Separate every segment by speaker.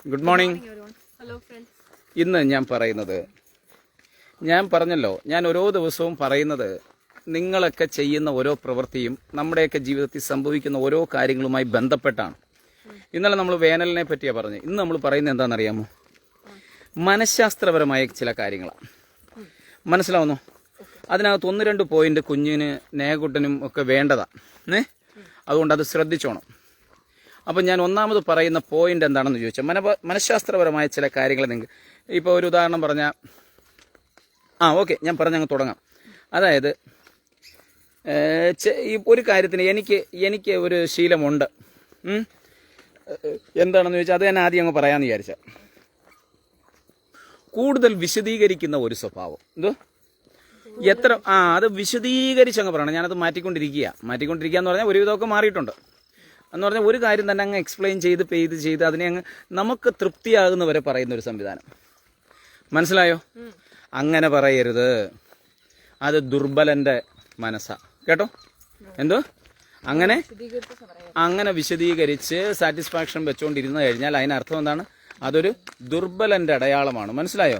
Speaker 1: Good morning.
Speaker 2: Hello friends.
Speaker 1: ഇന്ന് ഞാൻ പറഞ്ഞല്ലോ, ഞാൻ ഓരോ ദിവസവും പറയുന്നത് നിങ്ങളൊക്കെ ചെയ്യുന്ന ഓരോ പ്രവൃത്തിയും നമ്മുടെയൊക്കെ ജീവിതത്തിൽ സംഭവിക്കുന്ന ഓരോ കാര്യങ്ങളുമായി ബന്ധപ്പെട്ടാണ്. ഇന്നലെ നമ്മൾ വേനലിനെ പറ്റിയാണ് പറഞ്ഞത്. ഇന്ന് നമ്മൾ പറയുന്നത് എന്താണെന്നറിയാമോ? മനഃശാസ്ത്രപരമായ ചില കാര്യങ്ങളാണ്. മനസ്സിലാവുന്നോ? അതിനകത്ത് 1-2 പോയിന്റ് കുഞ്ഞിന് നേകുട്ടനും ഒക്കെ വേണ്ടതാണ്. അതുകൊണ്ട് അത് ശ്രദ്ധിച്ചോണം. അപ്പം ഞാൻ ഒന്നാമത് പറയുന്ന പോയിന്റ് എന്താണെന്ന് ചോദിച്ചാൽ, മനഃശാസ്ത്രപരമായ ചില കാര്യങ്ങൾ നിങ്ങൾക്ക് ഇപ്പോൾ ഒരു ഉദാഹരണം പറഞ്ഞാൽ ഓക്കെ, ഞാൻ പറഞ്ഞങ്ങ് തുടങ്ങാം. അതായത് ഈ ഒരു കാര്യത്തിന് എനിക്ക് ഒരു ശീലമുണ്ട്. എന്താണെന്ന് ചോദിച്ചാൽ അത് ഞാൻ ആദ്യം അങ്ങ് പറയാമെന്ന് വിചാരിച്ച, കൂടുതൽ വിശദീകരിക്കുന്ന ഒരു സ്വഭാവം. അത് വിശദീകരിച്ചങ്ങ് പറയണം. ഞാനത് മാറ്റിക്കൊണ്ടിരിക്കുക എന്ന് പറഞ്ഞാൽ ഒരുവിധമൊക്കെ മാറിയിട്ടുണ്ട്. എന്ന് പറഞ്ഞാൽ ഒരു കാര്യം തന്നെ അങ്ങ് എക്സ്പ്ലെയിൻ ചെയ്ത് അതിനെ അങ്ങ് നമുക്ക് തൃപ്തിയാകുന്നവരെ പറയുന്ന ഒരു സംവിധാനം. മനസ്സിലായോ? അങ്ങനെ പറയരുത്. അത് ദുർബലന്റെ മനസ്സാ. കേട്ടോ? എന്തോ അങ്ങനെ വിശദീകരിച്ച് സാറ്റിസ്ഫാക്ഷൻ വെച്ചുകൊണ്ടിരുന്നു കഴിഞ്ഞാൽ അതിനർത്ഥം എന്താണ്? അതൊരു ദുർബലന്റെ അടയാളമാണ്. മനസ്സിലായോ?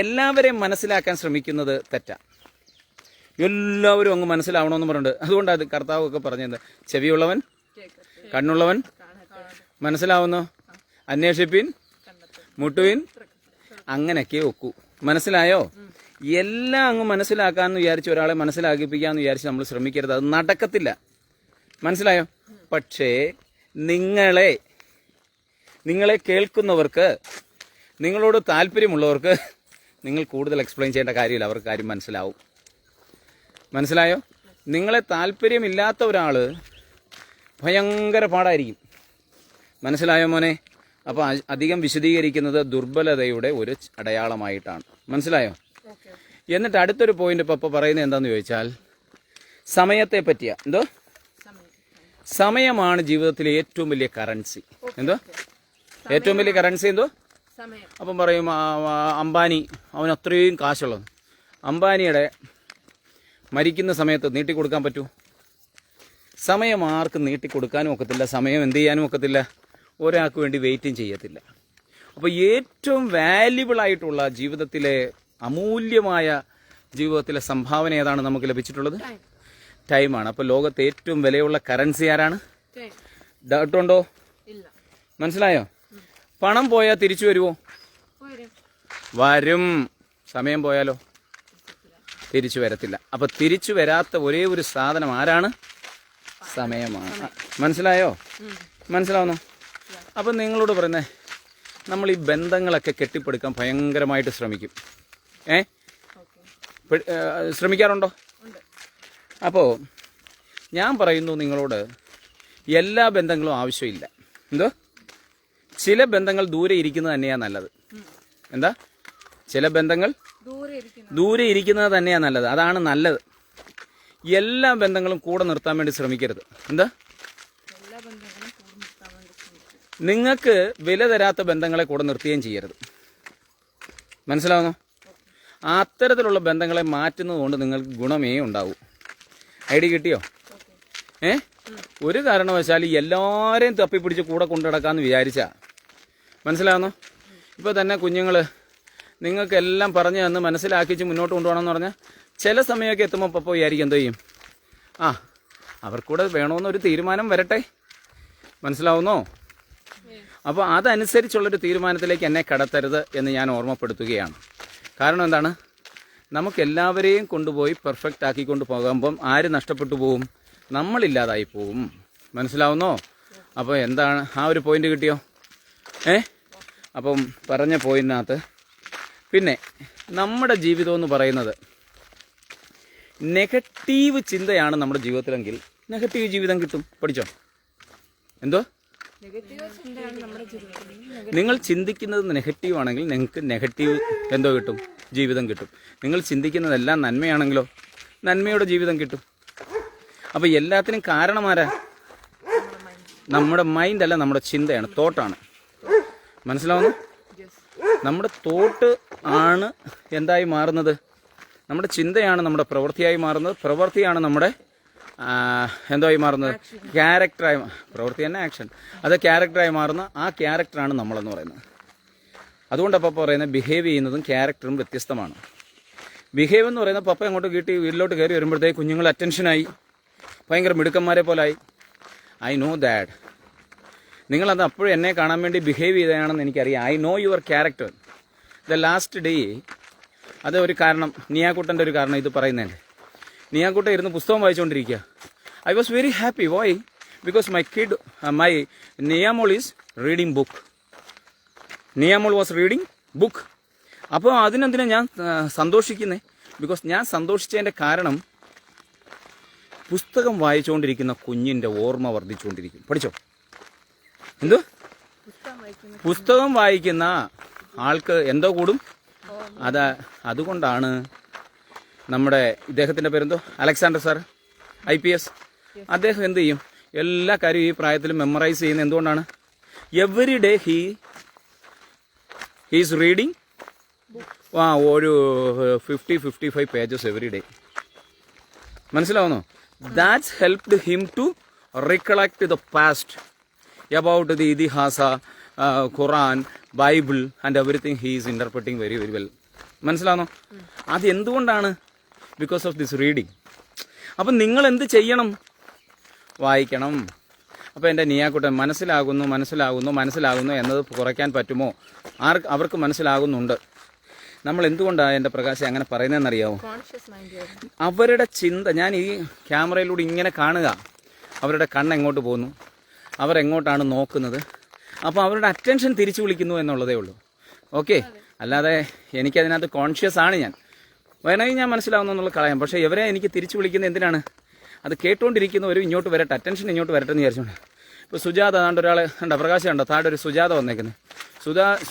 Speaker 1: എല്ലാവരെയും മനസ്സിലാക്കാൻ ശ്രമിക്കുന്നത് തെറ്റാ. എല്ലാവരും അങ്ങ് മനസ്സിലാവണമെന്ന് പറഞ്ഞിട്ടുണ്ട്. അതുകൊണ്ട് അത് കർത്താവൊക്കെ പറഞ്ഞത്, ചെവിയുള്ളവൻ കണ്ണുള്ളവൻ മനസ്സിലാവുന്നു, അന്വേഷിപ്പിൻ, മുട്ടുവിൻ, അങ്ങനെയൊക്കെ ഒക്കൂ. മനസ്സിലായോ? എല്ലാം അങ്ങ് മനസ്സിലാക്കാമെന്ന് വിചാരിച്ച് ഒരാളെ മനസ്സിലാക്കിപ്പിക്കാമെന്ന് വിചാരിച്ച് നമ്മൾ ശ്രമിക്കരുത്. അത് നടക്കത്തില്ല. മനസ്സിലായോ? പക്ഷേ നിങ്ങളെ കേൾക്കുന്നവർക്ക്, നിങ്ങളോട് താല്പര്യമുള്ളവർക്ക് നിങ്ങൾ കൂടുതൽ എക്സ്പ്ലെയിൻ ചെയ്യേണ്ട കാര്യമില്ല. അവർക്ക് കാര്യം മനസ്സിലാവും. മനസ്സിലായോ? നിങ്ങളെ താല്പര്യമില്ലാത്ത ഒരാൾ ഭയങ്കര പാടായിരിക്കും. മനസ്സിലായോ മോനെ? അപ്പോൾ അധികം വിശദീകരിക്കുന്നത് ദുർബലതയുടെ ഒരു അടയാളമായിട്ടാണ്. മനസ്സിലായോ? എന്നിട്ട് അടുത്തൊരു പോയിന്റ് ഇപ്പോൾ പറയുന്നത് എന്താന്ന് ചോദിച്ചാൽ, സമയത്തെ പറ്റിയാ. സമയമാണ് ജീവിതത്തിലെ ഏറ്റവും വലിയ കറൻസി. ഏറ്റവും വലിയ കറൻസി അപ്പം പറയും അംബാനി, അവന് അത്രയും കാശുള്ളത്. അംബാനിയുടെ മരിക്കുന്ന സമയത്ത് നീട്ടിക്കൊടുക്കാൻ പറ്റൂ? സമയം ആർക്കും നീട്ടിക്കൊടുക്കാനും ഒക്കത്തില്ല. സമയം എന്ത് ചെയ്യാനും ഒക്കത്തില്ല. ഒരാൾക്ക് വേണ്ടി വെയിറ്റും ചെയ്യത്തില്ല. അപ്പോൾ ഏറ്റവും വാല്യുബിൾ ആയിട്ടുള്ള ജീവിതത്തിലെ അമൂല്യമായ ജീവിതത്തിലെ സംഭാവന ഏതാണ് നമുക്ക് ലഭിച്ചിട്ടുള്ളത്? ടൈമാണ്. അപ്പോൾ ലോകത്തെ ഏറ്റവും വിലയുള്ള കറൻസി ആരാണ്? ഡൗട്ടുണ്ടോ? മനസ്സിലായോ? പണം പോയാൽ തിരിച്ചു വരുമോ? വരും. സമയം പോയാലോ? തിരിച്ചു വരത്തില്ല. അപ്പൊ തിരിച്ചു വരാത്ത ഒരേ ഒരു സാധനം ആരാണ്? സമയമാണ്. മനസ്സിലായോ? മനസ്സിലാവുന്നു? അപ്പം നിങ്ങളോട് പറയുന്നേ, നമ്മൾ ഈ ബന്ധങ്ങളൊക്കെ കെട്ടിപ്പടുക്കാൻ ഭയങ്കരമായിട്ട് ശ്രമിക്കും. ശ്രമിക്കാറുണ്ടോ? അപ്പോൾ ഞാൻ പറയുന്നു നിങ്ങളോട്, എല്ലാ ബന്ധങ്ങളും ആവശ്യമില്ല. ചില ബന്ധങ്ങൾ ദൂരെ ഇരിക്കുന്നത് തന്നെയാണ് നല്ലത്. ചില ബന്ധങ്ങൾ ദൂരെ ഇരിക്കുന്നത് തന്നെയാണ് നല്ലത്. അതാണ് നല്ലത്. എല്ലാ ബന്ധങ്ങളും കൂടെ നിർത്താൻ വേണ്ടി ശ്രമിക്കരുത്. നിങ്ങൾക്ക് വില തരാത്ത ബന്ധങ്ങളെ കൂടെ നിർത്തുകയും ചെയ്യരുത്. മനസ്സിലാവുന്നോ? അത്തരത്തിലുള്ള ബന്ധങ്ങളെ മാറ്റുന്നത് കൊണ്ട് നിങ്ങൾക്ക് ഗുണമേ ഉണ്ടാവൂ. ഐഡിയ കിട്ടിയോ? ഒരു കാരണവശാൽ എല്ലാവരെയും തപ്പിപ്പിടിച്ച് കൂടെ കൊണ്ടു നടക്കാമെന്ന് വിചാരിച്ചാ, മനസ്സിലാവുന്നോ? ഇപ്പോൾ തന്നെ കുഞ്ഞുങ്ങൾ നിങ്ങൾക്കെല്ലാം പറഞ്ഞു തന്ന് മനസ്സിലാക്കിച്ച് മുന്നോട്ട് കൊണ്ടുപോകണമെന്ന് പറഞ്ഞാൽ ചില സമയമൊക്കെ എത്തുമ്പോൾ പപ്പോ വിചാരിക്കും എന്ത് ചെയ്യും? അവർക്കൂടെ വേണമെന്നൊരു തീരുമാനം വരട്ടെ. മനസ്സിലാവുന്നോ? അപ്പോൾ അതനുസരിച്ചുള്ളൊരു തീരുമാനത്തിലേക്ക് എന്നെ കടത്തരുത് എന്ന് ഞാൻ ഓർമ്മപ്പെടുത്തുകയാണ്. കാരണം എന്താണ്? നമുക്കെല്ലാവരെയും കൊണ്ടുപോയി പെർഫെക്റ്റ് ആക്കിക്കൊണ്ട് പോകുമ്പം ആര് നഷ്ടപ്പെട്ടു പോവും? നമ്മളില്ലാതായി പോവും. മനസ്സിലാവുന്നോ? അപ്പോൾ എന്താണ് ആ ഒരു പോയിന്റ് കിട്ടിയോ? അപ്പം പറഞ്ഞ പോയിന്റിനകത്ത് പിന്നെ നമ്മുടെ ജീവിതം എന്ന് പറയുന്നത് നെഗറ്റീവ് ചിന്തയാണ് നമ്മുടെ ജീവിതത്തിലെങ്കിൽ നെഗറ്റീവ് ജീവിതം കിട്ടും. പഠിച്ചോ? നിങ്ങൾ ചിന്തിക്കുന്നത് നെഗറ്റീവ് ആണെങ്കിൽ നിങ്ങൾക്ക് നെഗറ്റീവ് കിട്ടും? ജീവിതം കിട്ടും. നിങ്ങൾ ചിന്തിക്കുന്നതെല്ലാം നന്മയാണെങ്കിലോ നന്മയുടെ ജീവിതം കിട്ടും. അപ്പോൾ എല്ലാത്തിനും കാരണമാരാ? നമ്മുടെ മൈൻഡ് അല്ല, നമ്മുടെ ചിന്തയാണ്, തോട്ടാണ്. മനസ്സിലാവുന്നു? നമ്മുടെ തോട്ട് ആണ് എന്തായി മാറുന്നത്? നമ്മുടെ ചിന്തയാണ് നമ്മുടെ പ്രവൃത്തിയായി മാറുന്നത്. പ്രവൃത്തിയാണ് നമ്മുടെ എന്തായി മാറുന്നത്? ക്യാരക്ടറായി. പ്രവൃത്തി തന്നെ ആക്ഷൻ, അത് ക്യാരക്ടറായി മാറുന്ന ആ ക്യാരക്ടറാണ് നമ്മളെന്ന് പറയുന്നത്. അതുകൊണ്ടപ്പോൾ പറയുന്നത് ബിഹേവ് ചെയ്യുന്നതും ക്യാരക്ടറും വ്യത്യസ്തമാണ്. ബിഹേവ് എന്ന് പറയുന്നത് പപ്പ അങ്ങോട്ട് വീട്ടിലോട്ട് കയറി വരുമ്പോഴത്തേക്ക് കുഞ്ഞുങ്ങൾ അറ്റൻഷനായി ഭയങ്കര മിടുക്കന്മാരെ പോലായി. I know that. നിങ്ങളത് അപ്പോഴും എന്നെ കാണാൻ വേണ്ടി ബിഹേവ് ചെയ്തതാണെന്ന് എനിക്കറിയാം. I know your character. The last day അത് ഒരു കാരണം, നിയാക്കുട്ടൻ്റെ ഒരു കാരണം ഇത് പറയുന്നതിൻ്റെ. നിയാക്കുട്ടൻ ഇരുന്ന് പുസ്തകം വായിച്ചുകൊണ്ടിരിക്കുക. I was very happy. Why? Because my നിയാമോൾ ഈസ് റീഡിങ് ബുക്ക്. നിയാമോൾ വാസ് റീഡിങ് ബുക്ക്. അപ്പോൾ അതിനെന്തിനാ ഞാൻ സന്തോഷിക്കുന്നത്? ബിക്കോസ് ഞാൻ സന്തോഷിച്ചതിൻ്റെ കാരണം പുസ്തകം വായിച്ചുകൊണ്ടിരിക്കുന്ന കുഞ്ഞിൻ്റെ ഓർമ്മ വർദ്ധിച്ചുകൊണ്ടിരിക്കും. പഠിച്ചോ? എന്തോ? പുസ്തകം വായിക്കുന്ന ആൾക്ക് എന്തോ കൂടും. അതുകൊണ്ടാണ് നമ്മുടെ ഇദ്ദേഹത്തിൻ്റെ പേരെന്തോ, അലക്സാണ്ടർ സാർ, IPS. അദ്ദേഹം എന്ത് ചെയ്യും? എല്ലാ കാര്യവും ഈ പ്രായത്തിൽ മെമ്മറൈസ് ചെയ്യുന്നത് എന്തുകൊണ്ടാണ്? എവറി ഡേ ഹീസ് റീഡിങ് ഒരു 50-55 പേജസ് എവറി ഡേ. മനസ്സിലാവുന്നോ? That's helped him to recollect the past about the Itihasa, Quran, Bible and everything he is interpreting very very well. മനസ്സിലാവുന്നോ? അത് എന്തുകൊണ്ടാണ്? Because of this reading. അപ്പം നിങ്ങൾ എന്ത് ചെയ്യണം? വായിക്കണം. അപ്പോൾ എൻ്റെ നിയാക്കുട്ടൻ മനസ്സിലാകുന്നു എന്നത് കുറയ്ക്കാൻ പറ്റുമോ? അവർക്ക് മനസ്സിലാകുന്നുണ്ട്. നമ്മൾ എന്തുകൊണ്ടാണ് എൻ്റെ പ്രകാശം അങ്ങനെ പറയുന്നതെന്നറിയാമോ? അവരുടെ ചിന്ത, ഞാൻ ഈ ക്യാമറയിലൂടെ ഇങ്ങനെ കാണുക, അവരുടെ കണ്ണെങ്ങോട്ട് പോകുന്നു, അവരെങ്ങോട്ടാണ് നോക്കുന്നത്, അപ്പോൾ അവരുടെ അറ്റൻഷൻ തിരിച്ചു വിളിക്കുന്നു എന്നുള്ളതേ ഉള്ളൂ. ഓക്കെ, അല്ലാതെ എനിക്കതിനകത്ത് കോൺഷ്യസ് ആണ്. ഞാൻ വേണമെങ്കിൽ ഞാൻ മനസ്സിലാവുന്നു എന്നുള്ള കളയാം. പക്ഷേ ഇവരെ എനിക്ക് തിരിച്ചു വിളിക്കുന്നത് എന്തിനാണ്? അത് കേട്ടുകൊണ്ടിരിക്കുന്നവരും ഇങ്ങോട്ട് വരട്ടെ, അറ്റൻഷൻ ഇങ്ങോട്ട് വരട്ടെ എന്ന് വിചാരിച്ചോണ്ട്. ഇപ്പോൾ സുജാത, അതാണ്ട് ഒരാൾ കണ്ടോ, പ്രകാശം കണ്ടോ, താഴെ ഒരു സുജാത വന്നേക്കുന്നത്.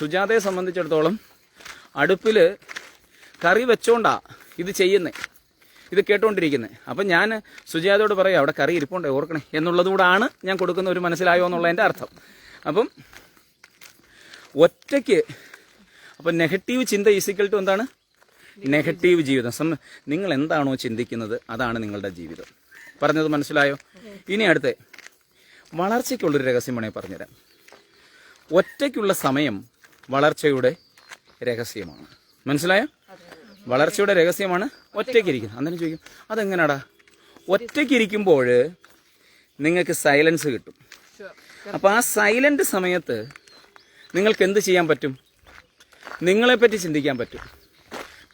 Speaker 1: സുജാതയെ സംബന്ധിച്ചിടത്തോളം അടുപ്പിൽ കറി വെച്ചോണ്ടാ ഇത് ചെയ്യുന്നത്, ഇത് കേട്ടുകൊണ്ടിരിക്കുന്നത്. അപ്പം ഞാൻ സുജാതയോട് പറയാം, അവിടെ കറി ഇരിപ്പുണ്ടേ ഓർക്കണേ എന്നുള്ളതുകൂടാണ് ഞാൻ കൊടുക്കുന്ന ഒരു മനസ്സിലായോ എന്നുള്ളതിൻ്റെ അർത്ഥം. അപ്പം ഒറ്റയ്ക്ക്, അപ്പം നെഗറ്റീവ് ചിന്ത ഈസിക്കൽ ടു എന്താണ്? നെഗറ്റീവ് ജീവിതം. നിങ്ങൾ എന്താണോ ചിന്തിക്കുന്നത് അതാണ് നിങ്ങളുടെ ജീവിതം. പറഞ്ഞത് മനസ്സിലായോ? ഇനി അടുത്ത് വളർച്ചയ്ക്കുള്ളൊരു രഹസ്യം വേണേൽ പറഞ്ഞുതരാം. ഒറ്റയ്ക്കുള്ള സമയം വളർച്ചയുടെ രഹസ്യമാണ്. മനസ്സിലായോ? വളർച്ചയുടെ രഹസ്യമാണ് ഒറ്റയ്ക്കിരിക്കുന്നത്. അന്നേരം ചോദിക്കും, അതെങ്ങനെയാടാ? ഒറ്റയ്ക്കിരിക്കുമ്പോൾ നിങ്ങൾക്ക് സൈലൻസ് കിട്ടും. അപ്പോൾ ആ സൈലന്റ് സമയത്ത് നിങ്ങൾക്ക് എന്ത് ചെയ്യാൻ പറ്റും? നിങ്ങളെപ്പറ്റി ചിന്തിക്കാൻ പറ്റും.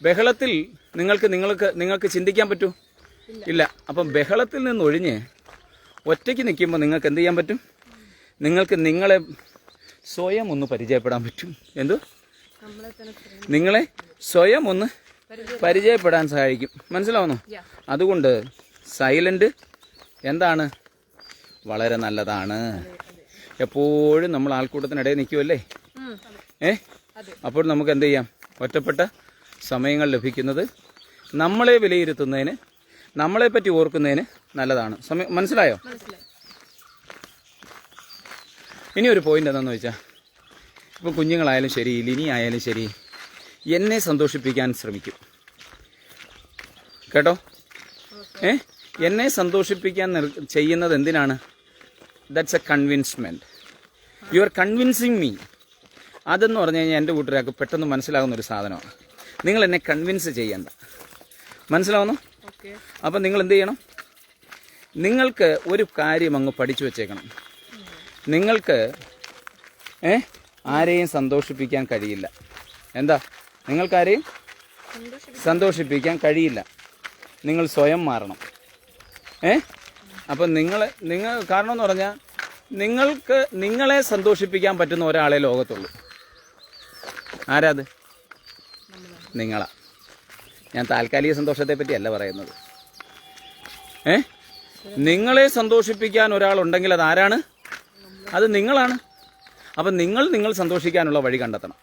Speaker 1: ബഹളത്തിൽ നിങ്ങൾക്ക് ചിന്തിക്കാൻ പറ്റൂ? ഇല്ല. അപ്പം ബഹളത്തിൽ നിന്നൊഴിഞ്ഞ് ഒറ്റയ്ക്ക് നിൽക്കുമ്പോൾ നിങ്ങൾക്ക് എന്ത് ചെയ്യാൻ പറ്റും? നിങ്ങൾക്ക് നിങ്ങളെ സ്വയം ഒന്ന് പരിചയപ്പെടാൻ പറ്റും. എന്തോ? നിങ്ങളെ സ്വയം ഒന്ന് പരിചയപ്പെടാൻ സഹായിക്കും. മനസ്സിലാവുന്നോ? അതുകൊണ്ട് സൈലന്റ് എന്താണ്? വളരെ നല്ലതാണ്. എപ്പോഴും നമ്മൾ ആൾക്കൂട്ടത്തിനിടയിൽ നിൽക്കുമല്ലേ? അപ്പോൾ നമുക്ക് എന്ത് ചെയ്യാം? ഒറ്റപ്പെട്ട സമയങ്ങൾ ലഭിക്കുന്നത് നമ്മളെ വിലയിരുത്തുന്നതിന്, നമ്മളെപ്പറ്റി ഓർക്കുന്നതിന് നല്ലതാണ്. മനസ്സിലായോ? ഇനി ഒരു പോയിന്റ് എന്താണെന്ന് വെച്ചാൽ, ഇപ്പം കുഞ്ഞുങ്ങളായാലും ശരി, ലിനി ആയാലും ശരി, എന്നെ സന്തോഷിപ്പിക്കാൻ ശ്രമിക്കും. കേട്ടോ? എന്നെ സന്തോഷിപ്പിക്കാൻ ചെയ്യുന്നത് എന്തിനാണ്? That's a convincement. You are convincing me. അതെന്ന് പറഞ്ഞു കഴിഞ്ഞാൽ എൻ്റെ കൂട്ടരാൾക്ക് പെട്ടെന്ന് മനസ്സിലാകുന്ന ഒരു സാധനമാണ്. നിങ്ങൾ എന്നെ കൺവിൻസ് ചെയ്യണ്ട. മനസ്സിലാവുന്നു? അപ്പം നിങ്ങൾ എന്ത് ചെയ്യണം? നിങ്ങൾക്ക് ഒരു കാര്യം അങ്ങ് പഠിച്ചു വെച്ചേക്കണം. നിങ്ങൾക്ക് ആരെയും സന്തോഷിപ്പിക്കാൻ കഴിയില്ല. എന്താ? നിങ്ങൾക്കാരെയും സന്തോഷിപ്പിക്കാൻ കഴിയില്ല. നിങ്ങൾ സ്വയം മാറണം. അപ്പം നിങ്ങൾ കാരണം എന്ന് പറഞ്ഞാൽ നിങ്ങളെ സന്തോഷിപ്പിക്കാൻ പറ്റുന്ന ഒരാളെ ലോകത്തുള്ളൂ. ആരാത്? നിങ്ങളാ. ഞാൻ താൽക്കാലിക സന്തോഷത്തെ പറ്റിയല്ല പറയുന്നത്. നിങ്ങളെ സന്തോഷിപ്പിക്കാൻ ഒരാളുണ്ടെങ്കിൽ അത് ആരാണ്? അത് നിങ്ങളാണ്. അപ്പം നിങ്ങൾ സന്തോഷിക്കാനുള്ള വഴി കണ്ടെത്തണം.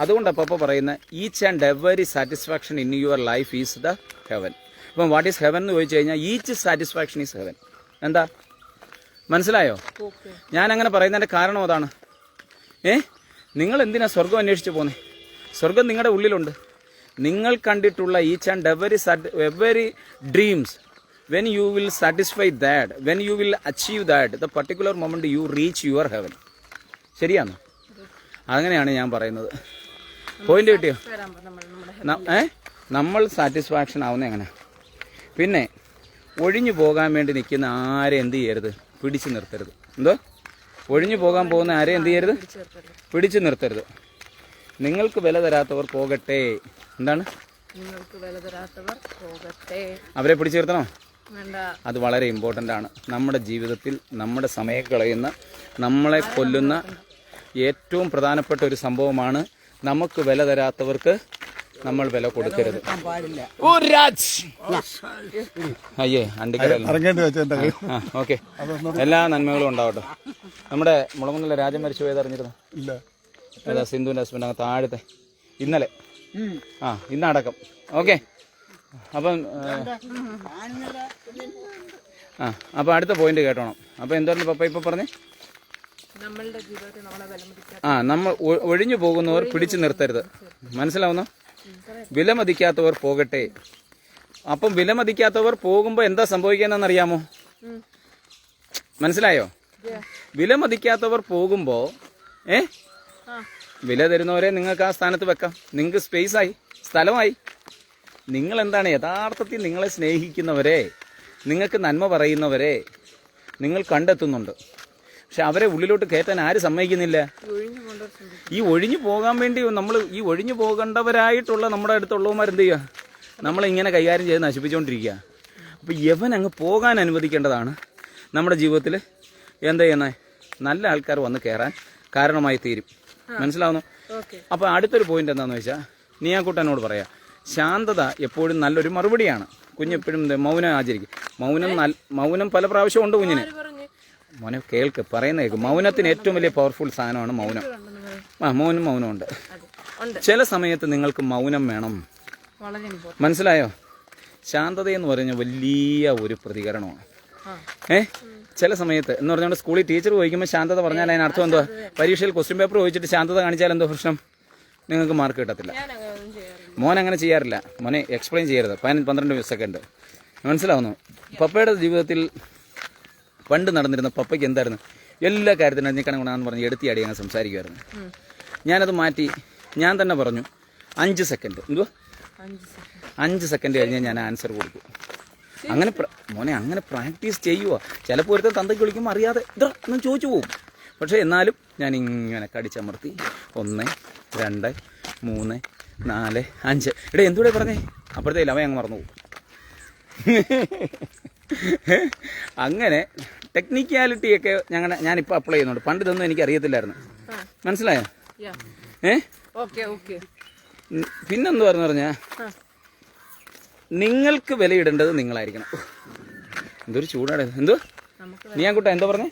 Speaker 1: അതുകൊണ്ടാണ് പപ്പ പറയുന്ന each and every satisfaction in your life is the heaven. അപ്പം വാട്ട് ഈസ് ഹെവൻ എന്ന് ചോദിച്ചു കഴിഞ്ഞാൽ ഈച്ച് സാറ്റിസ്ഫാക്ഷൻ ഈസ് ഹെവൻ. എന്താ? മനസ്സിലായോ? ഞാൻ അങ്ങനെ പറയുന്നതിൻ്റെ കാരണം അതാണ്. നിങ്ങൾ എന്തിനാ സ്വർഗം അന്വേഷിച്ച് പോകുന്നത്? സ്വർഗം നിങ്ങളുടെ ഉള്ളിലുണ്ട്. നിങ്ങൾ കണ്ടിട്ടുള്ള each and every dreams when you will satisfy that, when you will achieve that, the particular moment you reach your heaven. ശരിയാണോ? അങ്ങനെയാണ് ഞാൻ പറയുന്നത്. പോയിന്റ് കിട്ടിയോ? നമ്മൾ സാറ്റിസ്ഫാക്ഷൻ ആവുന്നത് എങ്ങനെ? പിന്നെ ഒഴിഞ്ഞു പോകാൻ വേണ്ടി നിൽക്കുന്ന ആരെ എന്ത് ചെയ്യരുത്? പിടിച്ചു നിർത്തരുത്. എന്തോ? ഒഴിഞ്ഞു പോകാൻ പോകുന്ന ആരെ എന്ത് ചെയ്യരുത്? പിടിച്ചു നിർത്തരുത്. നിങ്ങൾക്ക് വില തരാത്തവർ പോകട്ടെ. എന്താണ്? അവരെ പിടിച്ചു നിർത്തണോ? അത് വളരെ ഇമ്പോർട്ടൻ്റ് ആണ്. നമ്മുടെ ജീവിതത്തിൽ നമ്മുടെ സമയം കളയുന്ന, നമ്മളെ കൊല്ലുന്ന ഏറ്റവും പ്രധാനപ്പെട്ട ഒരു സംഭവമാണ് നമുക്ക് വില തരാത്തവർക്ക് നമ്മൾ വില കൊടുക്കരുത്. അയ്യേ അണ്ടിക്കരല്ല. ഓക്കെ, എല്ലാ നന്മകളും ഉണ്ടാവട്ടെ. നമ്മുടെ മുളകുന്നില്ല രാജൻ മരിച്ചു പോയത് അറിഞ്ഞിരുന്നു? ഏതാ? സിന്ധുവിൻ്റെ ഹസ്ബൻഡ് അങ്ങ് താഴത്തെ ഇന്നലെ. ഇന്നടക്കം. ഓക്കെ, അപ്പം അടുത്ത പോയിന്റ് കേട്ടോണം. അപ്പം എന്തായിരുന്നു പപ്പ ഇപ്പൊ പറഞ്ഞേ? നമ്മൾ ഒഴിഞ്ഞു പോകുന്നവർ പിടിച്ചു നിർത്തരുത്. മനസ്സിലാവുന്നോ? വിലമതിക്കാത്തവർ പോകട്ടെ. അപ്പം വിലമതിക്കാത്തവർ പോകുമ്പോൾ എന്താ സംഭവിക്കുന്നറിയാമോ? മനസ്സിലായോ? വിലമതിക്കാത്തവർ പോകുമ്പോ വില തരുന്നവരെ നിങ്ങൾക്ക് ആ സ്ഥാനത്ത് വെക്കാം. നിങ്ങൾക്ക് സ്പേസായി, സ്ഥലമായി. നിങ്ങൾ എന്താണ് യഥാർത്ഥത്തിൽ നിങ്ങളെ സ്നേഹിക്കുന്നവരെ, നിങ്ങൾക്ക് നന്മ പറയുന്നവരെ നിങ്ങൾ കണ്ടെത്തുന്നുണ്ട്. പക്ഷെ അവരെ ഉള്ളിലോട്ട് കയറ്റാൻ ആര് സമ്മതിക്കുന്നില്ല? ഈ ഒഴിഞ്ഞു പോകാൻ വേണ്ടി നമ്മൾ ഈ ഒഴിഞ്ഞു പോകേണ്ടവരായിട്ടുള്ള നമ്മുടെ അടുത്തുള്ളവന്മാർ എന്ത് ചെയ്യുക? നമ്മളിങ്ങനെ കൈകാര്യം ചെയ്ത് നശിപ്പിച്ചുകൊണ്ടിരിക്കുക. അപ്പോൾ യവൻ അങ്ങ് പോകാൻ അനുവദിക്കേണ്ടതാണ്. നമ്മുടെ ജീവിതത്തിൽ എന്താ ചെയ്യുന്നത്? നല്ല ആൾക്കാർ വന്ന് കയറാൻ കാരണമായി തീരും. മനസ്സിലാവുന്നു? അപ്പോൾ അടുത്തൊരു പോയിന്റ് എന്താണെന്ന് വെച്ചാൽ, നീയാക്കൂട്ടനോട് പറയാം, ശാന്തത എപ്പോഴും നല്ലൊരു മറുപടിയാണ്. കുഞ്ഞെപ്പോഴും മൗനം ആചരിക്കും. മൗനം പല പ്രാവശ്യം ഉണ്ട് കുഞ്ഞിന്. മോനെ കേൾക്ക്, പറയുന്ന കേൾക്ക്. മൗനത്തിന് ഏറ്റവും വലിയ പവർഫുൾ സാധനമാണ് മൗനം. മൗനമുണ്ട്. ചില സമയത്ത് നിങ്ങൾക്ക് മൗനം വേണം. മനസ്സിലായോ? ശാന്തത എന്ന് പറഞ്ഞാൽ വലിയ ഒരു പ്രതികരണമാണ്. ചില സമയത്ത് എന്ന് പറഞ്ഞാൽ സ്കൂളിൽ ടീച്ചർ ചോദിക്കുമ്പോൾ ശാന്തത പറഞ്ഞാൽ അതിനർത്ഥം എന്തുവാ? പരീക്ഷയിൽ ക്വസ്റ്റ്യൻ പേപ്പർ ചോദിച്ചിട്ട് ശാന്തത കാണിച്ചാൽ എന്തോ പ്രശ്നം? നിങ്ങൾക്ക് മാർക്ക് കിട്ടത്തില്ല. മോൻ അങ്ങനെ ചെയ്യാറില്ല. മോനെ എക്സ്പ്ലെയിൻ ചെയ്യരുത്. 12 സെക്കൻഡ്. മനസ്സിലാവുന്നു? പപ്പയുടെ ജീവിതത്തിൽ പണ്ട് നടന്നിരുന്ന പപ്പയ്ക്ക് എന്തായിരുന്നു? എല്ലാ കാര്യത്തിനും അഞ്ഞിക്കണങ്ങുണാന്ന് പറഞ്ഞ് എടുത്തിയാടി അങ്ങനെ സംസാരിക്കുമായിരുന്നു. ഞാനത് മാറ്റി ഞാൻ തന്നെ പറഞ്ഞു 5 സെക്കൻഡ്. എന്തുവാ? 5 സെക്കൻഡ് കഴിഞ്ഞാൽ ഞാൻ ആൻസർ കൊടുക്കും. അങ്ങനെ മോനെ അങ്ങനെ പ്രാക്ടീസ് ചെയ്യുക. ചിലപ്പോൾ ഒരുത്തൻ തന്തയ്ക്ക് വിളിക്കുമ്പോൾ അറിയാതെ ഇതാ എന്ന് ചോദിച്ചു പോകും. പക്ഷേ എന്നാലും ഞാൻ ഇങ്ങനെ കടിച്ചമർത്തി 1 2 3 4 5 എടേ എന്തുകൂടെ പറഞ്ഞേ? അപ്പോഴത്തേലും അവൻ അങ്ങ് മറന്നു പോകും. അങ്ങനെ ടെക്നിക്കാലിറ്റിയൊക്കെ ഞാനിപ്പോൾ അപ്ലൈ ചെയ്യുന്നുണ്ട്. പണ്ട് ഇതൊന്നും എനിക്ക് അറിയത്തില്ലായിരുന്നു. മനസ്സിലായോ? പിന്നെന്തുവാന്ന് പറഞ്ഞാൽ, നിങ്ങൾക്ക് വിലയിടേണ്ടത് നിങ്ങളായിരിക്കണം. എന്തൊരു ചൂടാണ്. എന്തോ നീയാൻകുട്ട എന്തോ പറഞ്ഞേ?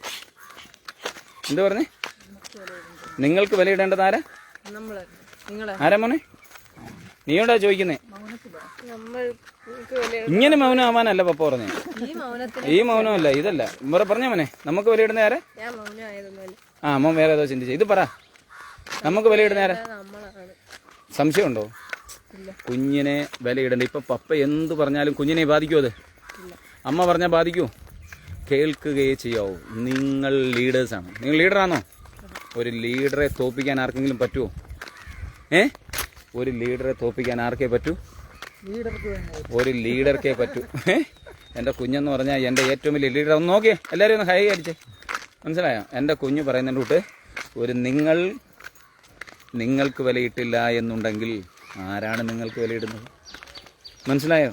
Speaker 1: നിങ്ങൾക്ക് വിലയിടേണ്ടത് ആരാ? ആരാ മോനെ? നീയോടാ ചോദിക്കുന്നേ? ഇങ്ങനെ മൗനം ആവാനല്ല പപ്പ പറഞ്ഞേ. ഈ മൗനമല്ല, ഇതല്ല. വേറെ പറഞ്ഞ മോനെ, നമുക്ക് വിലയിടുന്ന ആരാ? മോൻ വേറെ ഏതോ ചിന്തിച്ച. ഇത് പറ, നമുക്ക് വിലയിടുന്ന ആരാ? സംശയമുണ്ടോ? കുഞ്ഞിനെ വിലയിടണ്ട. ഇപ്പൊ പപ്പ എന്ത് പറഞ്ഞാലും കുഞ്ഞിനെ ബാധിക്കുമോ? അത് അമ്മ പറഞ്ഞാൽ ബാധിക്കുമോ? കേൾക്കുകയേ ചെയ്യാവൂ. നിങ്ങൾ ലീഡേഴ്സാണ്. നിങ്ങൾ ലീഡറാണോ? ഒരു ലീഡറെ തോപ്പിക്കാൻ ആർക്കെങ്കിലും പറ്റുമോ? ഒരു ലീഡറെ തോപ്പിക്കാൻ ആർക്കേ പറ്റൂ? ഒരു ലീഡർക്കേ പറ്റൂ. എൻ്റെ കുഞ്ഞെന്ന് പറഞ്ഞാൽ എൻ്റെ ഏറ്റവും വലിയ ലീഡർ. ഒന്ന് നോക്കിയേ, എല്ലാവരും ഒന്ന് ഹൈ അടിച്ചേ. മനസ്സിലായോ? എൻ്റെ കുഞ്ഞ് പറയുന്നതിൻ്റെ കൂട്ട് ഒരു നിങ്ങൾക്ക് വിലയിട്ടില്ല എന്നുണ്ടെങ്കിൽ ആരാണ് നിങ്ങൾക്ക് വിലയിടുന്നത്? മനസ്സിലായോ?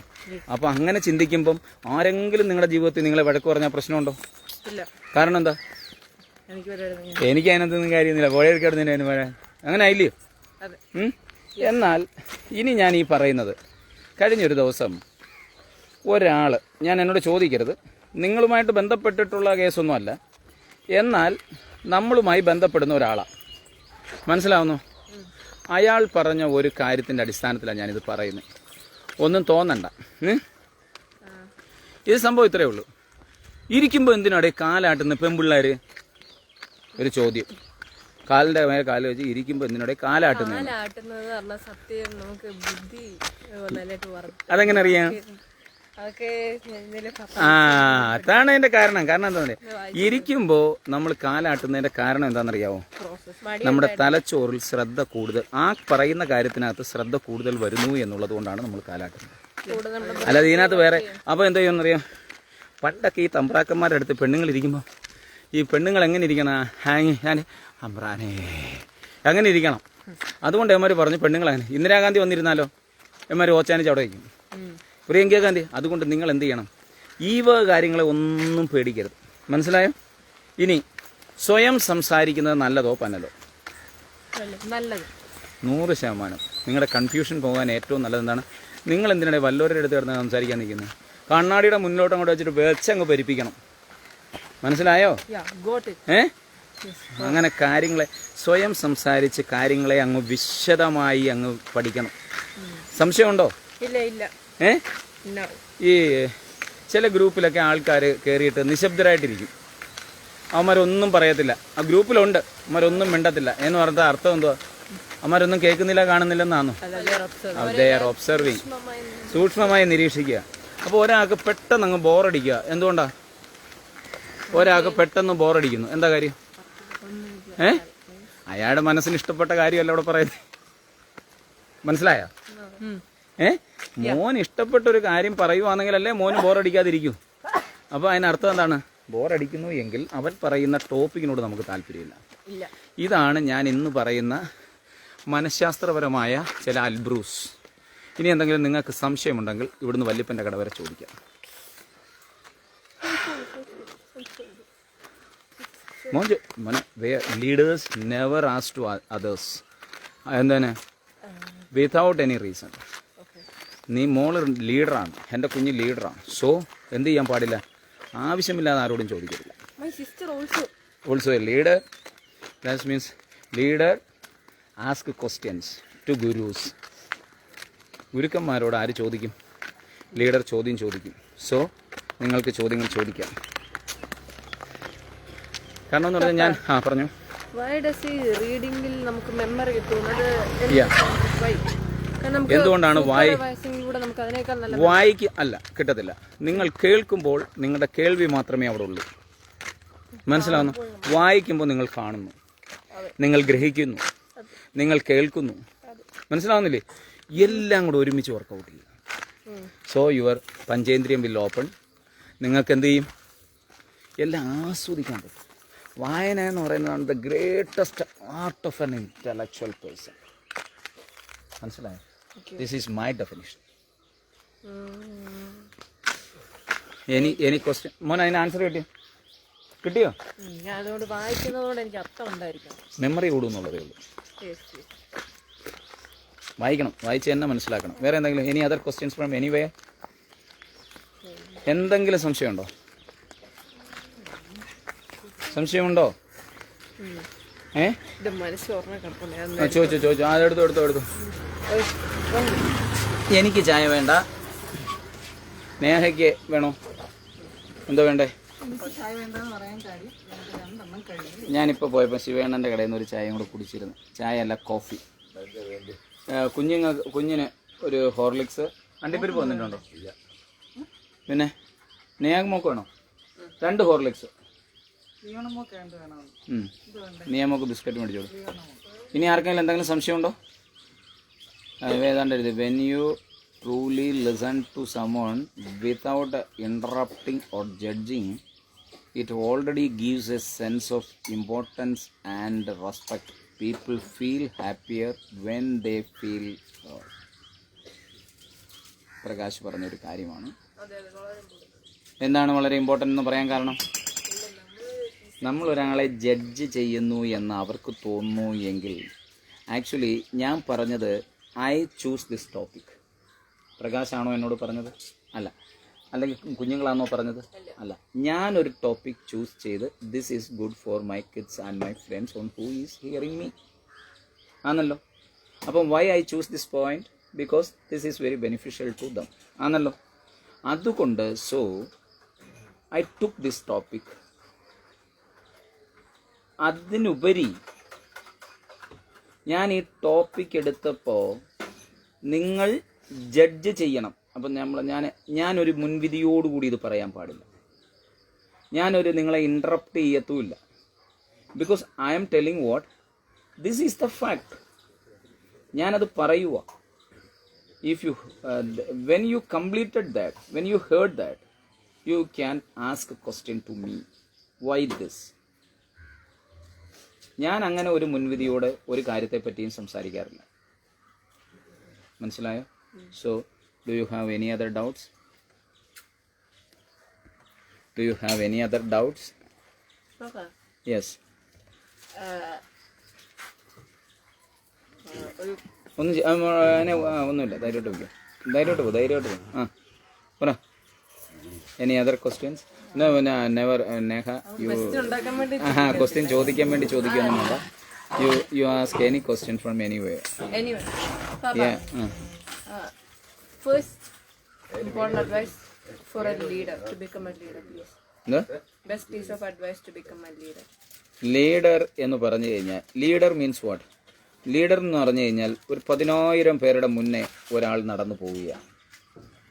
Speaker 1: അപ്പോൾ അങ്ങനെ ചിന്തിക്കുമ്പം ആരെങ്കിലും നിങ്ങളുടെ ജീവിതത്തിൽ നിങ്ങളെ വഴക്ക് പറഞ്ഞാൽ പ്രശ്നമുണ്ടോ? കാരണം എന്താ? എനിക്ക് അതിനകത്തൊന്നും കാര്യമൊന്നുമില്ല. പുഴയെടുക്കടുന്നതിന് മഴ അങ്ങനെ ആയില്ലയോ? എന്നാൽ ഇനി ഞാൻ ഈ പറയുന്നത്, കഴിഞ്ഞൊരു ദിവസം ഒരാൾ, ഞാൻ എന്നോട് ചോദിക്കരുത്, നിങ്ങളുമായിട്ട് ബന്ധപ്പെട്ടിട്ടുള്ള കേസൊന്നുമല്ല, എന്നാൽ നമ്മളുമായി ബന്ധപ്പെടുന്ന ഒരാളാണ്. മനസ്സിലാവുന്നു? അയാൾ പറഞ്ഞ ഒരു കാര്യത്തിൻ്റെ അടിസ്ഥാനത്തിലാണ് ഞാനിത് പറയുന്നത്. ഒന്നും തോന്നണ്ട. ഇത് സംഭവം ഇത്രയേ ഉള്ളൂ. ഇരിക്കുമ്പോൾ എന്തിനാടെ കാലാട്ടുന്ന പെൺപിള്ളേർ? ഒരു ചോദ്യം. കാലിൻ്റെ മേലെ കാല് വെച്ച് ഇരിക്കുമ്പോൾ എന്തിനാടെ കാലാട്ടുന്നത്? അതെങ്ങനെ അറിയാം? അതാണ് അതിന്റെ കാരണം. കാരണം എന്താ പറയുക, ഇരിക്കുമ്പോൾ നമ്മൾ കാലാട്ടുന്നതിന്റെ കാരണം എന്താണെന്നറിയാവോ? നമ്മുടെ തലച്ചോറിൽ ശ്രദ്ധ കൂടുതൽ, ആ പറയുന്ന കാര്യത്തിനകത്ത് ശ്രദ്ധ കൂടുതൽ വരുന്നു എന്നുള്ളത് കൊണ്ടാണ് നമ്മൾ കാലാട്ടുന്നത്. അല്ലാതെ ഇതിനകത്ത് വേറെ. അപ്പോൾ എന്താ ചെയ്യുമെന്നറിയാം, പണ്ടൊക്കെ ഈ തമ്പ്രാക്കന്മാരുടെ അടുത്ത് പെണ്ണുങ്ങൾ ഇരിക്കുമ്പോൾ ഈ പെണ്ണുങ്ങൾ എങ്ങനെ ഇരിക്കണം? ഞാൻ അമ്പ്രാനേ അങ്ങനെ ഇരിക്കണം. അതുകൊണ്ട് എമാർ പറഞ്ഞു പെണ്ണുങ്ങൾ അങ്ങനെ. ഇന്ദിരാഗാന്ധി വന്നിരുന്നാലോ എമാർ ഓച്ചാനിച്ച് അവിടെ വയ്ക്കും. പ്രിയങ്ക ഗാന്ധി. അതുകൊണ്ട് നിങ്ങൾ എന്ത് ചെയ്യണം? ഈ വക കാര്യങ്ങളെ ഒന്നും പേടിക്കരുത്. മനസ്സിലായോ? ഇനി സ്വയം സംസാരിക്കുന്നത് നല്ലതോ പന്നലോ? 100%. നിങ്ങളുടെ കൺഫ്യൂഷൻ പോകാൻ ഏറ്റവും നല്ലത് എന്താണ്? നിങ്ങൾ എന്തിനാണ് വല്ലവരുടെ അടുത്ത് കിടന്ന് സംസാരിക്കാൻ നിൽക്കുന്നത്? കണ്ണാടിയുടെ മുന്നിലോട്ട് അങ്ങോട്ട് വെച്ചിട്ട് വെച്ചങ്ങ് ഭരിപ്പിക്കണം. മനസ്സിലായോ? അങ്ങനെ കാര്യങ്ങളെ സ്വയം സംസാരിച്ച് കാര്യങ്ങളെ അങ്ങ് വിശദമായി അങ്ങ് പഠിക്കണം. സംശയമുണ്ടോ? ഈ ചില ഗ്രൂപ്പിലൊക്കെ ആൾക്കാർ കയറിയിട്ട് നിശബ്ദരായിട്ടിരിക്കും. അവന്മാരൊന്നും പറയത്തില്ല. ആ ഗ്രൂപ്പിലുണ്ട്, അവന്മാരൊന്നും മിണ്ടത്തില്ല എന്ന് പറഞ്ഞാൽ അർത്ഥം എന്തുവാ? അവന്മാരൊന്നും കേൾക്കുന്നില്ല, കാണുന്നില്ലെന്നാണോ? They are observing. സൂക്ഷ്മമായി നിരീക്ഷിക്കുക. അപ്പോൾ ഒരാൾക്ക് പെട്ടെന്ന് അങ്ങ് ബോറടിക്കുക. എന്തുകൊണ്ടാ ഒരാൾക്ക് പെട്ടെന്ന് ബോറടിക്കുന്നു? എന്താ കാര്യം? അയാളുടെ മനസ്സിന് ഇഷ്ടപ്പെട്ട കാര്യമല്ല അവിടെ പറയുന്നത്. മനസ്സിലായോ? മോൻ ഇഷ്ടപ്പെട്ട ഒരു കാര്യം പറയുവാണെങ്കിൽ അല്ലേ മോന് ബോറടിക്കാതിരിക്കൂ. അപ്പോൾ അതിനർത്ഥം എന്താണ്? ബോറടിക്കുന്നു എങ്കിൽ അവൻ പറയുന്ന ടോപ്പിക്കിനോട് നമുക്ക് താല്പര്യമില്ല. ഇതാണ് ഞാൻ ഇന്ന് പറയുന്ന മനഃശാസ്ത്രപരമായ ചില അൽബ്രൂസ്. ഇനി എന്തെങ്കിലും നിങ്ങൾക്ക് സംശയമുണ്ടെങ്കിൽ ഇവിടുന്ന് വല്യപ്പൻ്റെ കട വരെ ചോദിക്കാം. Leaders never ask to others. എന്താണ്? Without any reason. നീ മോള് ലീഡറാണ്, എൻ്റെ കുഞ്ഞ് ലീഡറാണ്. സോ എന്ത് ചെയ്യാൻ പാടില്ല? ആവശ്യമില്ലാതെ ആരോടും ചോദിക്കില്ല. Also a leader, that means leader ask questions to gurus. ഗുരുക്കന്മാരോട് ആര് ചോദിക്കും? ലീഡർ ചോദ്യം ചോദിക്കും. സോ നിങ്ങൾക്ക് ചോദ്യങ്ങൾ ചോദിക്കാം. കാരണം എന്ന് പറഞ്ഞാൽ ഞാൻ പറഞ്ഞു എന്തുകൊണ്ടാണ് വായിക്ക് അല്ല കിട്ടത്തില്ല. നിങ്ങൾ കേൾക്കുമ്പോൾ നിങ്ങളുടെ കേൾവി മാത്രമേ അവിടെ ഉള്ളൂ. മനസ്സിലാവുന്നു? വായിക്കുമ്പോൾ നിങ്ങൾ കാണുന്നു, നിങ്ങൾ ഗ്രഹിക്കുന്നു, നിങ്ങൾ കേൾക്കുന്നു. മനസ്സിലാവുന്നില്ലേ? എല്ലാം കൂടെ ഒരുമിച്ച് വർക്കൗട്ട് ചെയ്യും. സോ യുവർ പഞ്ചേന്ദ്രിയം വിൽ ഓപ്പൺ. നിങ്ങൾക്ക് എന്ത് ചെയ്യും? എല്ലാം ആസ്വദിക്കാൻ പറ്റും. വായന എന്ന് പറയുന്നതാണ് the greatest art of an intellectual person. മനസ്സിലായോ? This is my definition. Any question? മോൻ അതിന് ആൻസർ കിട്ടിയോ?
Speaker 2: അതുകൊണ്ട് വായിക്കുന്നതുകൊണ്ട് എനിക്ക് അർത്ഥം ഉണ്ടായിരിക്കണം.
Speaker 1: മെമ്മറി കൂടുന്നുള്ളതേ ഉള്ളൂ. വായിക്കണം, വായിച്ച് തന്നെ മനസ്സിലാക്കണം. വേറെ എന്തെങ്കിലും any other questions from anyway? എന്തെങ്കിലും സംശയമുണ്ടോ? സംശയമുണ്ടോ? ചോദിച്ചു. അതെടുത്തു. എനിക്ക് ചായ വേണ്ട. നേഹയ്ക്ക് വേണോ? എന്തോ വേണ്ടേ? ഞാനിപ്പോൾ പോയപ്പോൾ ശിവേണ്ണൻ്റെ കടയിൽ നിന്ന് ഒരു ചായയും കൂടെ കുടിച്ചിരുന്നു. ചായ അല്ല, കോഫി. കുഞ്ഞിന് ഒരു ഹോർലിക്സ്. അണ്ടിപ്പരിപ്പ് വന്നിട്ടുണ്ടോ? പിന്നെ നേഹമോക്ക് വേണോ? 2 ഹോർലിക്സ്. നിയമൊക്കെ ബിസ്ക്കറ്റ് മേടിച്ചോളൂ. ഇനി ആർക്കെങ്കിലും എന്തെങ്കിലും സംശയമുണ്ടോ? ഏതാണ്ട് എഴുതി, when you truly listen to someone without interrupting or judging it already gives a sense of importance and respect. People feel happier when they feel. Prakash പറഞ്ഞൊരു കാര്യമാണ്. എന്താണ് വളരെ ഇമ്പോർട്ടൻ്റ് എന്ന് പറയാൻ കാരണം? നമ്മൾ ഒരാളെ ജഡ്ജ് ചെയ്യുന്നു എന്ന് അവർക്ക് തോന്നുന്നു എങ്കിൽ ആക്ച്വലി ഞാൻ പറഞ്ഞത് ഐ ചൂസ് ദിസ് ടോപ്പിക്. പ്രകാശാണോ എന്നോട് പറഞ്ഞത്? അല്ല. അല്ലെങ്കിൽ കുഞ്ഞുങ്ങളാണോ പറഞ്ഞത്? അല്ല. ഞാനൊരു ടോപ്പിക് ചൂസ് ചെയ്ത് this is good for my kids and my friends on who is hearing me ആണല്ലോ. അപ്പം why I choose this point? Because this is very beneficial to them ആണല്ലോ. അതുകൊണ്ട് so I took this topic. അതിനുപരി ഞാൻ ഈ topic എടുത്തപ്പോൾ നിങ്ങൾ judge ചെയ്യണം. അപ്പം ഞാനൊരു മുൻവിധിയോടുകൂടി ഇത് പറയാൻ പാടില്ല. ഞാനൊരു നിങ്ങളെ ഇൻറ്ററപ്റ്റ് ചെയ്യത്തുമില്ല. Because I am telling what this is the fact. ഞാനത് പറയുക. If you when you completed that, when you heard that, you can ask a question to me, why this. ഞാൻ അങ്ങനെ ഒരു മുൻവിധിയോടെ ഒരു കാര്യത്തെപ്പറ്റിയും സംസാരിക്കാറില്ല. മനസ്സിലായോ? So do you have any other doubts? Do you have any other doubts?
Speaker 2: Papa,
Speaker 1: Yes. ഒന്നുമില്ല, ധൈര്യമായിട്ട് പോകും. ആ പറ. Any other questions? Never. Neha, you question ചോദിക്കാൻ വേണ്ടി ചോദിക്കൊന്നും വേണ്ട. You ask any question from anyway.
Speaker 2: anyway, Papa, first important advice for a leader to become a leader, please. Best piece of advice to become a leader.
Speaker 1: Leader എന്ന് പറഞ്ഞു കഴിഞ്ഞാൽ, leader means what? Leader എന്ന് പറഞ്ഞു കഴിഞ്ഞാൽ ഒരു 10,000 പേരുടെ മുന്നേ ഒരാൾ നടന്നു പോവുകയാണ്.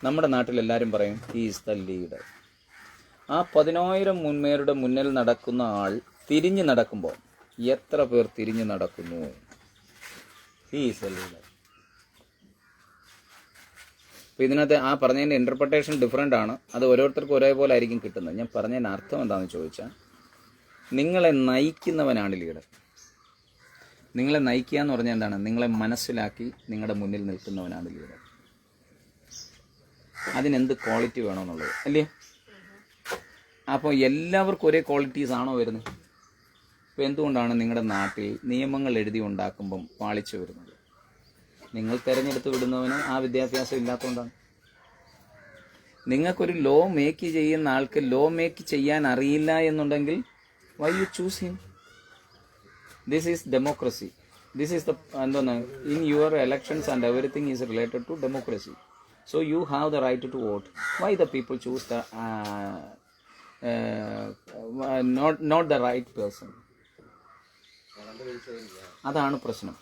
Speaker 1: നമ്മുടെ നാട്ടിൽ എല്ലാവരും പറയും ഹി ഈസ് ദ ലീഡർ. ആ 10,000 മുൻപേരുടെ മുന്നിൽ നടക്കുന്ന ആൾ തിരിഞ്ഞു നടക്കുമ്പോൾ എത്ര പേർ തിരിഞ്ഞു നടക്കുന്നു? He is the leader. അപ്പോൾ ഇതിനകത്ത് ആ പറഞ്ഞതിൻ്റെ ഇൻ്റർപ്രിട്ടേഷൻ ഡിഫറെൻ്റ് ആണ്. അത് ഓരോരുത്തർക്കും ഒരേപോലെ ആയിരിക്കും കിട്ടുന്നത്. ഞാൻ പറഞ്ഞതിൻ്റെ അർത്ഥം എന്താണെന്ന് ചോദിച്ചാൽ, നിങ്ങളെ നയിക്കുന്നവനാണ് ലീഡർ. നിങ്ങളെ നയിക്കുക എന്ന് പറഞ്ഞാൽ എന്താണ്? നിങ്ങളെ മനസ്സിലാക്കി നിങ്ങളുടെ മുന്നിൽ നിൽക്കുന്നവനാണ് ലീഡർ. അതിനെന്ത് ക്വാളിറ്റി വേണമെന്നുള്ളത് അല്ലേ? അപ്പോൾ എല്ലാവർക്കും ഒരേ ക്വാളിറ്റീസ് ആണോ വരുന്നത്? അപ്പോൾ എന്തുകൊണ്ടാണ് നിങ്ങളുടെ നാട്ടിൽ നിയമങ്ങൾ എഴുതി ഉണ്ടാക്കുമ്പം പാളിച്ചു വരുന്നത്? നിങ്ങൾ തിരഞ്ഞെടുത്ത് വിടുന്നവന് ആ വിദ്യാഭ്യാസം ഇല്ലാത്തതുകൊണ്ടാണ്. നിങ്ങൾക്കൊരു ലോ മേക്ക് ചെയ്യുന്ന ആൾക്ക് ലോ മേക്ക് ചെയ്യാൻ അറിയില്ല എന്നുണ്ടെങ്കിൽ why you choose him? This is democracy. This is the എന്താണ്, in your elections and everything is related to democracy. So you have the right to vote. Why the people choose the not the right person? അതാണ് പ്രശ്നം.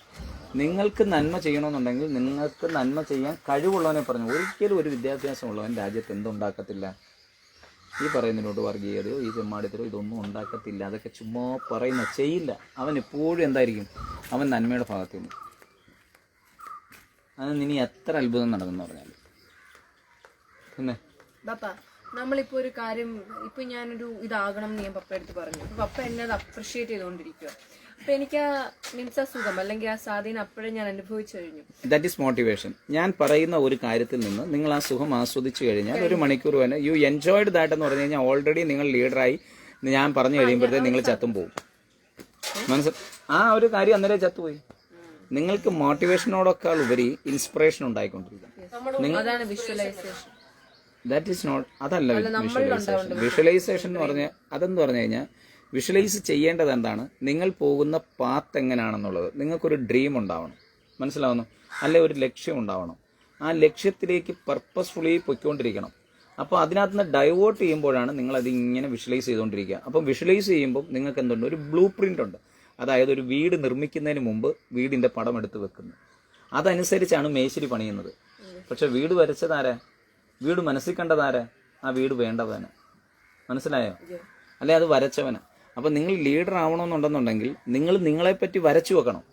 Speaker 1: നിങ്ങൾക്ക് നന്മ ചെയ്യണമെന്നുണ്ടെങ്കിൽ നിങ്ങൾക്ക് നന്മ ചെയ്യാൻ കഴിവുള്ളവനെ പറഞ്ഞു. ഒരിക്കലും ഒരു വിദ്യാഭ്യാസമുള്ളവൻ രാജ്യത്ത് എന്തുണ്ടാക്കത്തില്ല? ഈ പറയുന്നതിനോട് വർഗീയതയോ ഈ ചെമ്മാടിത്തരോ ഇതൊന്നും ഉണ്ടാക്കത്തില്ല. അതൊക്കെ ചുമ്മാ ചെയ്യില്ല. അവൻ എപ്പോഴും എന്തായിരിക്കും? അവൻ നന്മയുടെ ഭാഗത്ത് നിന്ന്. അത് ഇനി എത്ര അത്ഭുതം നടന്നെന്ന് പറഞ്ഞാൽ. പിന്നെ
Speaker 2: നമ്മളിപ്പോൾ ഒരു കാര്യം, ഇപ്പൊ ഞാനൊരു ഇതാകണം എന്ന് ഞാൻ പപ്പ എടുത്ത് പറഞ്ഞു. അപ്പൊ പപ്പ എന്നെ അത് അപ്രിഷിയേറ്റ് ചെയ്തുകൊണ്ടിരിക്കുക. അപ്പൊ എനിക്ക് ആ മീൻസ് ആ സുഖം അല്ലെങ്കിൽ ആ സ്വാധീനം അപ്പോഴും ഞാൻ അനുഭവിച്ചു കഴിഞ്ഞു.
Speaker 1: That is motivation. ഞാൻ പറയുന്ന ഒരു കാര്യത്തിൽ നിന്ന് നിങ്ങൾ ആ സുഖം ആസ്വദിച്ചു കഴിഞ്ഞാൽ 1 മണിക്കൂർ വരെ യു എൻജോയ്ഡ് ദാറ്റ് എന്ന് പറഞ്ഞു കഴിഞ്ഞാൽ ഓൾറെഡി നിങ്ങൾ ലീഡറായി. ഞാൻ പറഞ്ഞു കഴിയുമ്പോഴത്തേക്ക് നിങ്ങൾ ചത്തും പോകും. ആ ഒരു കാര്യം അന്നേരം ചത്തുപോയി. നിങ്ങൾക്ക് മോട്ടിവേഷനോടൊക്കെ ഉപരി ഇൻസ്പിറേഷൻ ഉണ്ടായിക്കൊണ്ടിരിക്കും.
Speaker 2: അതാണ് വിഷ്വലൈസേഷൻ.
Speaker 1: ദാറ്റ് ഈസ് നോട്ട്, അതല്ല വിഷ്വലൈസേഷൻ. വിഷ്വലൈസേഷൻ എന്ന് പറഞ്ഞാൽ അതെന്ന് പറഞ്ഞു കഴിഞ്ഞാൽ, വിഷ്വലൈസ് ചെയ്യേണ്ടത് എന്താണ്? നിങ്ങൾ പോകുന്ന പാത്ത് എങ്ങനെയാണെന്നുള്ളത്. നിങ്ങൾക്കൊരു ഡ്രീം ഉണ്ടാവണം, മനസ്സിലാവുന്നു? അല്ലെ ഒരു ലക്ഷ്യം ഉണ്ടാവണം. ആ ലക്ഷ്യത്തിലേക്ക് പർപ്പസ്ഫുള്ളി പൊയ്ക്കൊണ്ടിരിക്കണം. അപ്പോൾ അതിനകത്ത് നിന്ന് ഡൈവേർട്ട് ചെയ്യുമ്പോഴാണ് നിങ്ങളത് ഇങ്ങനെ വിഷ്വലൈസ് ചെയ്തുകൊണ്ടിരിക്കുക. അപ്പം വിഷ്വലൈസ് ചെയ്യുമ്പോൾ നിങ്ങൾക്ക് എന്തുണ്ട്? ഒരു ബ്ലൂ പ്രിൻ്റ് ഉണ്ട്. അതായത് ഒരു വീട് നിർമ്മിക്കുന്നതിന് മുമ്പ് വീടിൻ്റെ പടം എടുത്ത് വെക്കുന്നു. അതനുസരിച്ചാണ് മേശിരി പണിയുന്നത്. പക്ഷെ വീട് വരച്ചതാരാ? വീട് മനസ്സിൽ കണ്ടതാരാ? ആ വീട് വേണ്ടവന്. മനസ്സിലായോ? അല്ലെ അത് വരച്ചവന്. അപ്പം നിങ്ങൾ ലീഡർ ആവണമെന്നുണ്ടെന്നുണ്ടെങ്കിൽ നിങ്ങൾ നിങ്ങളെപ്പറ്റി വരച്ചു വെക്കണം.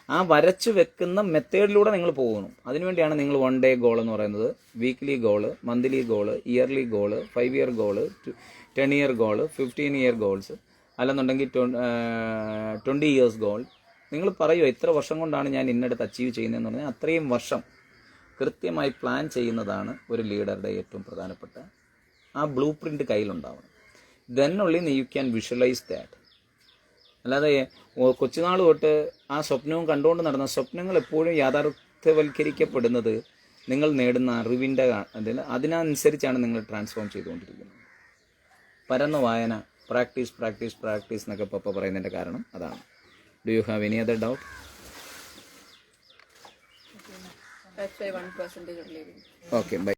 Speaker 1: ആ വരച്ചു വെക്കുന്ന മെത്തേഡിലൂടെ നിങ്ങൾ പോകണം. അതിനുവേണ്ടിയാണ് നിങ്ങൾ 1 ഡേ ഗോൾ എന്ന് പറയുന്നത്, weekly goal, monthly goal, yearly goal, 5 year goal, 10 year goal, 15 year goals, അല്ലെന്നുണ്ടെങ്കിൽ 20 ഇയേഴ്സ് ഗോൾ. നിങ്ങൾ പറയുമോ ഇത്ര വർഷം കൊണ്ടാണ് ഞാൻ ഇന്നടത്ത് അച്ചീവ് ചെയ്യുന്നതെന്ന് പറഞ്ഞാൽ അത്രയും വർഷം കൃത്യമായി പ്ലാൻ ചെയ്യുന്നതാണ് ഒരു ലീഡറുടെ ഏറ്റവും പ്രധാനപ്പെട്ട ആ ബ്ലൂ പ്രിൻ്റ് കയ്യിലുണ്ടാവണം. Then only you can visualise that. അല്ലാതെ കൊച്ചുനാൾ തൊട്ട് ആ സ്വപ്നവും കണ്ടുകൊണ്ട് നടന്ന സ്വപ്നങ്ങൾ എപ്പോഴും യാഥാർത്ഥ്യവൽക്കരിക്കപ്പെടുന്നത് നിങ്ങൾ നേടുന്ന അറിവിൻ്റെ അതിനനുസരിച്ചാണ് നിങ്ങൾ ട്രാൻസ്ഫോം ചെയ്തുകൊണ്ടിരിക്കുന്നത്. പരന്ന വായന, പ്രാക്ടീസ് പ്രാക്ടീസ് പ്രാക്ടീസ് എന്നൊക്കെ പപ്പ പറയുന്നതിൻ്റെ കാരണം അതാണ്. Do you have any other doubt?
Speaker 2: That's why 1% of living.
Speaker 1: Okay, bye.